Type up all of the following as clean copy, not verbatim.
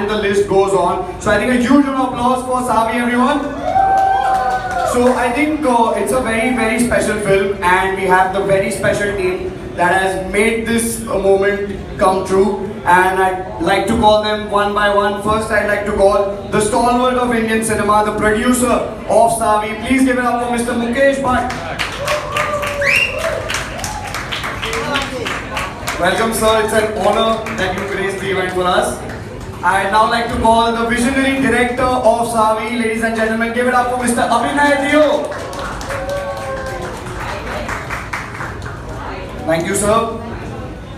and the list goes on. So I think a huge round of applause for Savi, everyone. So I think it's a very, very special film, and we have the very special team that has made this moment come true. And I'd like to call them one by one. First, I'd like to call the stalwart of Indian cinema, the producer of Savi. Please give it up for Mr. Mukesh Bhatt. Welcome, sir. It's an honor that you graced the event for us. I'd now like to call the visionary director of Savi. Ladies and gentlemen, give it up for Mr. Abhinay Dio. Thank you, sir.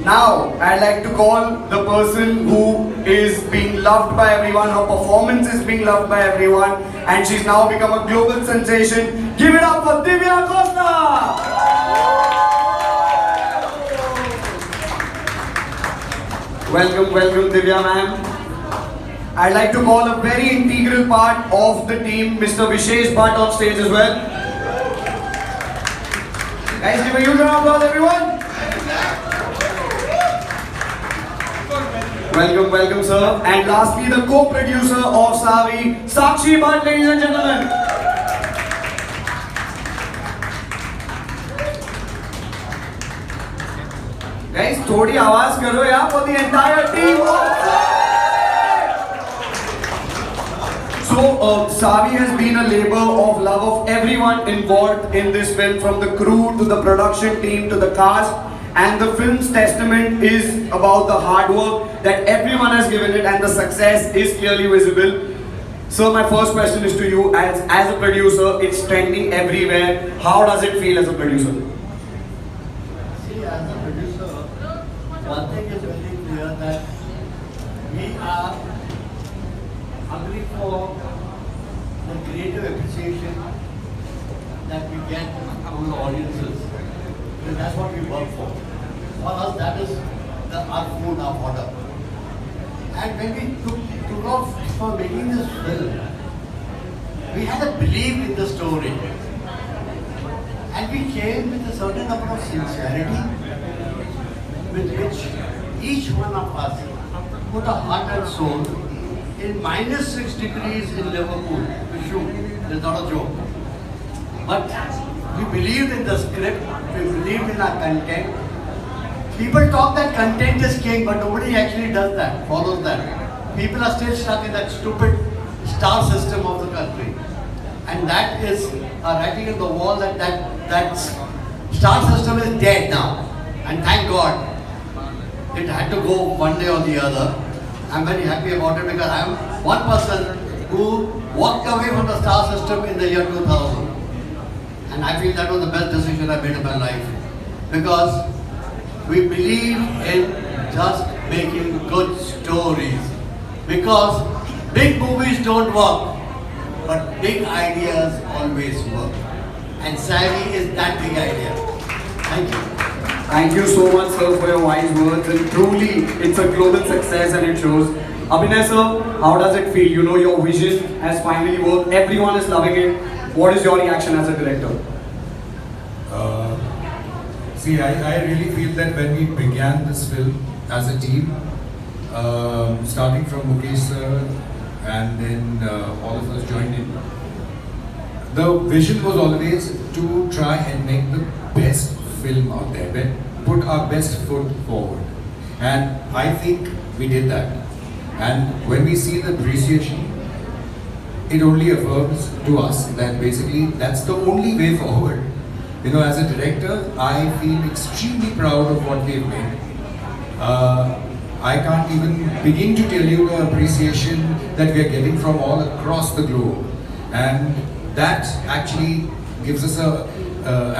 Now, I'd like to call the person who is being loved by everyone. Her performance is being loved by everyone, and she's now become a global sensation. Give it up for Divya Costa! Welcome, welcome Divya ma'am. I'd like to call a very integral part of the team, Mr. Vishesh Bhatt on stage as well. Guys, give a huge round of applause, everyone. Welcome, welcome, sir. And lastly, the co-producer of Savi, Sakshi Bhatt, ladies and gentlemen. Guys, थोड़ी आवाज करो यार for the entire team of Savi. So, Savi has been a labor of love of everyone involved in this film, from the crew to the production team to the cast. And the film's testament is about the hard work that everyone has given it, and the success is clearly visible. So my first question is to you, as a producer, it's trending everywhere. How does it feel as a producer? See, as a producer, one thing is very clear, that we are hungry for the creative appreciation that we get from the audiences. Because that's what we work for. For us, that is our food, our fodder. And when we took off for making this film, we had a belief in the story. And we came with a certain number of sincerity with which each one of us put our heart and soul in -6 degrees in Liverpool to shoot. It's not a joke. But we believed in the script, we believed in our content. People talk that content is king, but nobody actually does that, follows that. People are still stuck in that stupid star system of the country. And that is a writing on the wall that star system is dead now. And thank God it had to go one day or the other. I'm very happy about it, because I am one person who walked away from the star system in the year 2000. And I feel that was the best decision I made in my life. Because we believe in just making good stories. Because big movies don't work, but big ideas always work. And Savi is that big idea. Thank you. Thank you so much, sir, for your wise words. And truly, it's a global success, and it shows. Abhinay sir, how does it feel? You know, your vision has finally worked. Everyone is loving it. What is your reaction as a director? See, I really feel that when we began this film as a team, starting from Mukesh sir, and then all of us joined in, the vision was always to try and make the best film out there, put our best foot forward. And I think we did that. And when we see the appreciation, it only affirms to us that basically that's the only way forward. You know, as a director, I feel extremely proud of what we've made. I can't even begin to tell you the appreciation that we are getting from all across the globe. And that actually gives us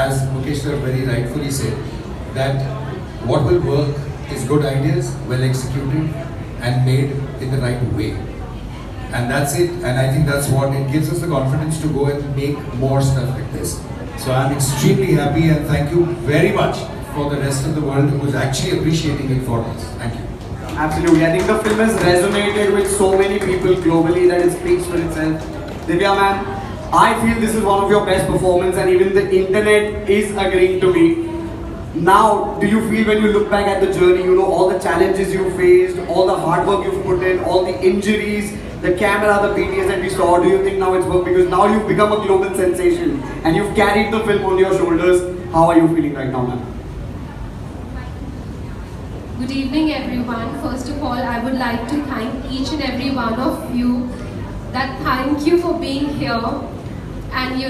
as Mukesh sir very rightfully said, that what will work is good ideas, well executed and made in the right way. And that's it. And I think that's what it gives us the confidence to go and make more stuff like this. So I'm extremely happy, and thank you very much for the rest of the world who is actually appreciating it for us. Thank you. Absolutely. I think the film has resonated with so many people globally that it speaks for itself. Divya ma'am, I feel this is one of your best performances, and even the internet is agreeing to me. Now, do you feel when you look back at the journey, you know, all the challenges you faced, all the hard work you've put in, all the injuries, the camera, the BTS that we saw, do you think now it's work? Because now you've become a global sensation and you've carried the film on your shoulders. How are you feeling right now, ma'am? Good evening, everyone. First of all, I would like to thank each and every one of you. That thank you for being here and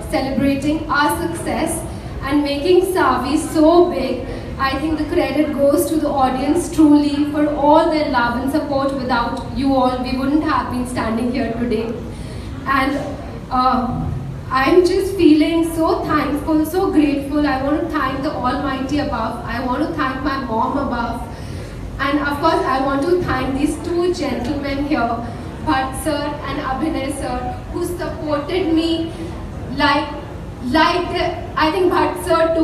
celebrating our success and making Savi so big. I think the credit goes to the audience truly for all their love and support. Without you all, we wouldn't have been standing here today. And I'm just feeling so thankful, so grateful. I want to thank the Almighty above. I want to thank my mom above. And of course, I want to thank these two gentlemen here, Bhatt sir and Abhinay sir, who supported me I think Bhatt sir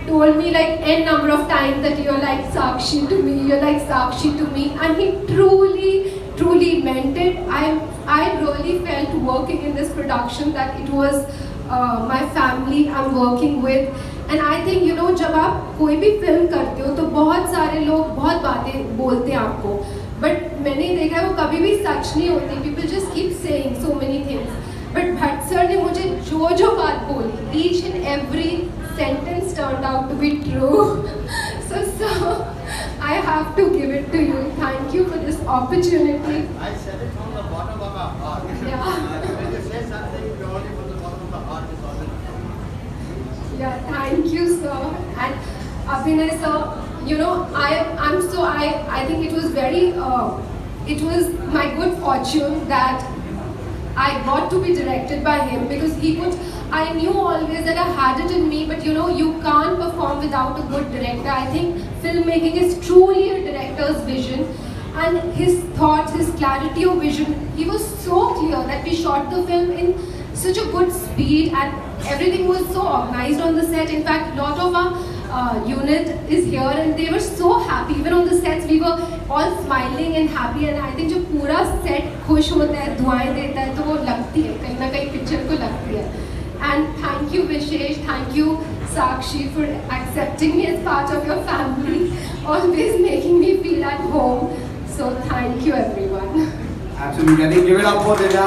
told me like n number of times that you're like Sakshi to me, you're like Sakshi to me, and he truly meant it. I really felt working in this production that it was my family I'm working with. And I think जब आप कोई भी film करते हो तो बहुत सारे लोग बहुत बातें बोलते हैं आपको, बट मैंने देखा है वो कभी भी सच नहीं होती. People just keep saying so many things. But Bhatt sir ने मुझे जो बात बोली, each and every sentence turned out to be true. So I have to give it to you. Thank you for this opportunity. I said it from the bottom of our heart. Yeah. When you say something purely from the bottom of the heart, it's already true. Yeah, thank you, sir. And Abhinay sir, I think it was it was my good fortune that I got to be directed by him, because I knew always that I had it in me, but you can't perform without a good director. I think filmmaking is truly a director's vision, and his thoughts, his clarity of vision, he was so clear that we shot the film in such a good speed and everything was so organized on the set. In fact, a lot of our unit is here and they were so happy. Even on the sets, we were all smiling and happy, and I think जब पूरा set खुश होता है, दुआएं देता है, तो वो लगती है कहीं ना कहीं पिक्चर को लगती है. And thank you Vishesh, thank you Sakshi for accepting me as part of your family, always making me feel at home. So thank you everyone. Absolutely. I think give it up for Divya.